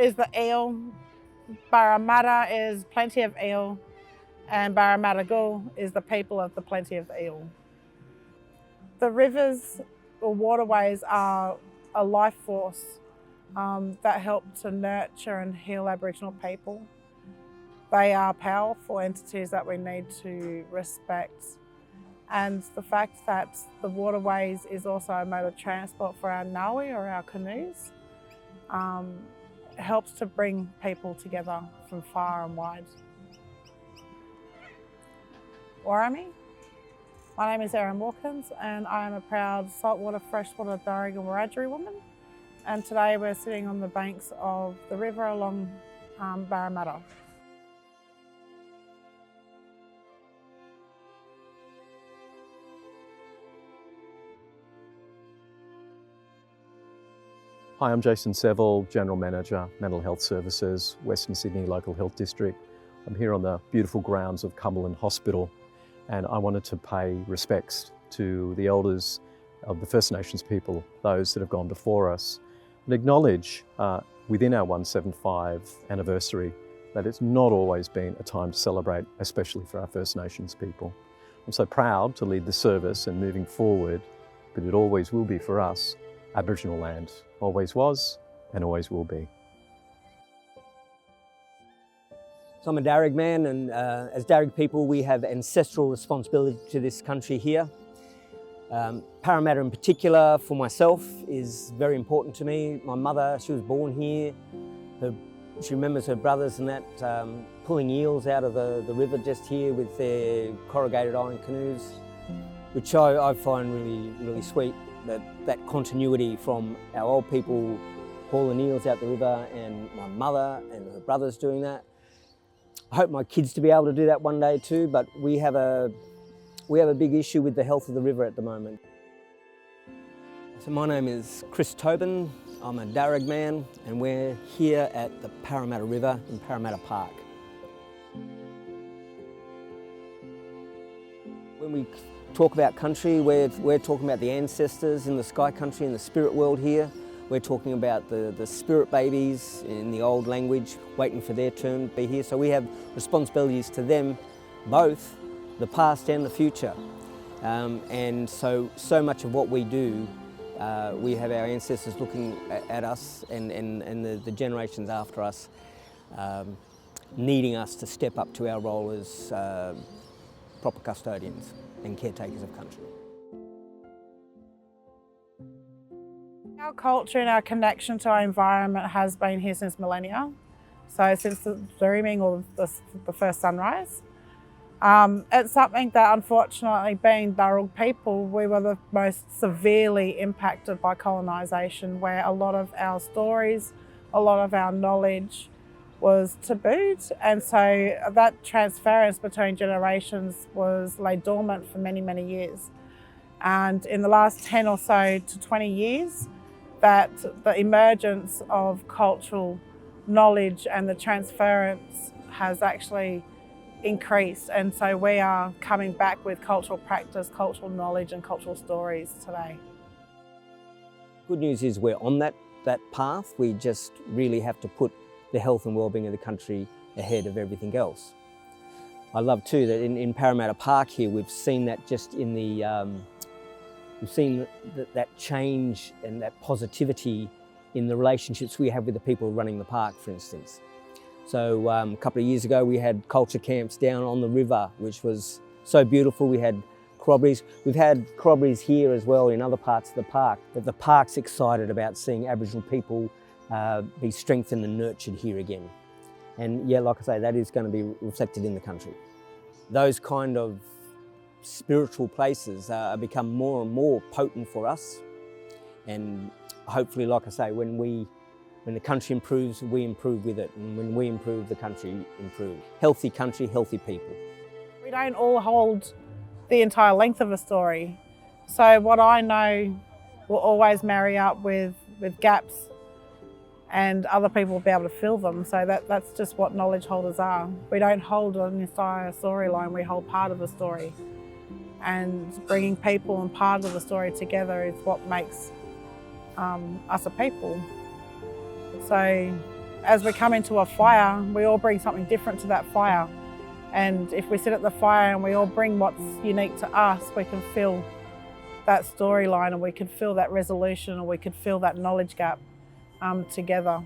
is the eel, Burramatta is plenty of eel, and Burramattagal is the people of the plenty of eel. The rivers or waterways are a life force that help to nurture and heal Aboriginal people. They are powerful entities that we need to respect. And the fact that the waterways is also a mode of transport for our ngawi or our canoes helps to bring people together from far and wide. Warami. My name is Erin Watkins and I am a proud saltwater, freshwater Darug and Wiradjuri woman. And today we're sitting on the banks of the river along Burramatta. Hi, I'm Jason Seville, General Manager, Mental Health Services, Western Sydney Local Health District. I'm here on the beautiful grounds of Cumberland Hospital, and I wanted to pay respects to the elders of the First Nations people, those that have gone before us, and acknowledge within our 175 anniversary that it's not always been a time to celebrate, especially for our First Nations people. I'm so proud to lead the service and moving forward, but it always will be for us, Aboriginal land. Always was and always will be. So I'm a Darug man, and as Darug people we have ancestral responsibility to this country here. Parramatta in particular for myself is very important to me. My mother, she was born here. She remembers her brothers and that pulling eels out of the river just here with their corrugated iron canoes, which I find really sweet. That continuity from our old people hauling eels out the river and my mother and her brothers doing that. I hope my kids to be able to do that one day too, but we have a big issue with the health of the river at the moment. So my name is Chris Tobin, I'm a Darug man and we're here at the Parramatta River in Parramatta Park. When we talk about country, we're talking about the ancestors in the sky country, in the spirit world here. We're talking about the spirit babies in the old language, waiting for their turn to be here. So we have responsibilities to them, both the past and the future. And so much of what we do, we have our ancestors looking at us and the generations after us, needing us to step up to our role as proper custodians and caretakers of country. Our culture and our connection to our environment has been here since millennia, so since the dreaming or the first sunrise. It's something that unfortunately, being Darug people, we were the most severely impacted by colonisation, where a lot of our stories, a lot of our knowledge was tabooed, and so that transference between generations was laid dormant for many years. And in the last 10 or so to 20 years, that the emergence of cultural knowledge and the transference has actually increased, and so we are coming back with cultural practice, cultural knowledge and cultural stories today. Good news is we're on that path. We just really have to put the health and well-being of the country ahead of everything else. I love too that in Parramatta Park here we've seen that just in the, we've seen that change and that positivity in the relationships we have with the people running the park, for instance. So a couple of years ago we had culture camps down on the river, which was so beautiful. We had corroborees. We've had corroborees here as well in other parts of the park, but the park's excited about seeing Aboriginal people be strengthened and nurtured here again. And yeah, like I say, that is going to be reflected in the country. Those kind of spiritual places become more and more potent for us. And hopefully, like I say, when the country improves, we improve with it. And when we improve, the country improves. Healthy country, healthy people. We don't all hold the entire length of a story. So what I know will always marry up with gaps, and other people will be able to fill them. So that's just what knowledge holders are. We don't hold an entire storyline, we hold part of the story. And bringing people and part of the story together is what makes us a people. So as we come into a fire, we all bring something different to that fire. And if we sit at the fire and we all bring what's unique to us, we can feel that storyline, and we can feel that resolution, and we can feel that knowledge gap together.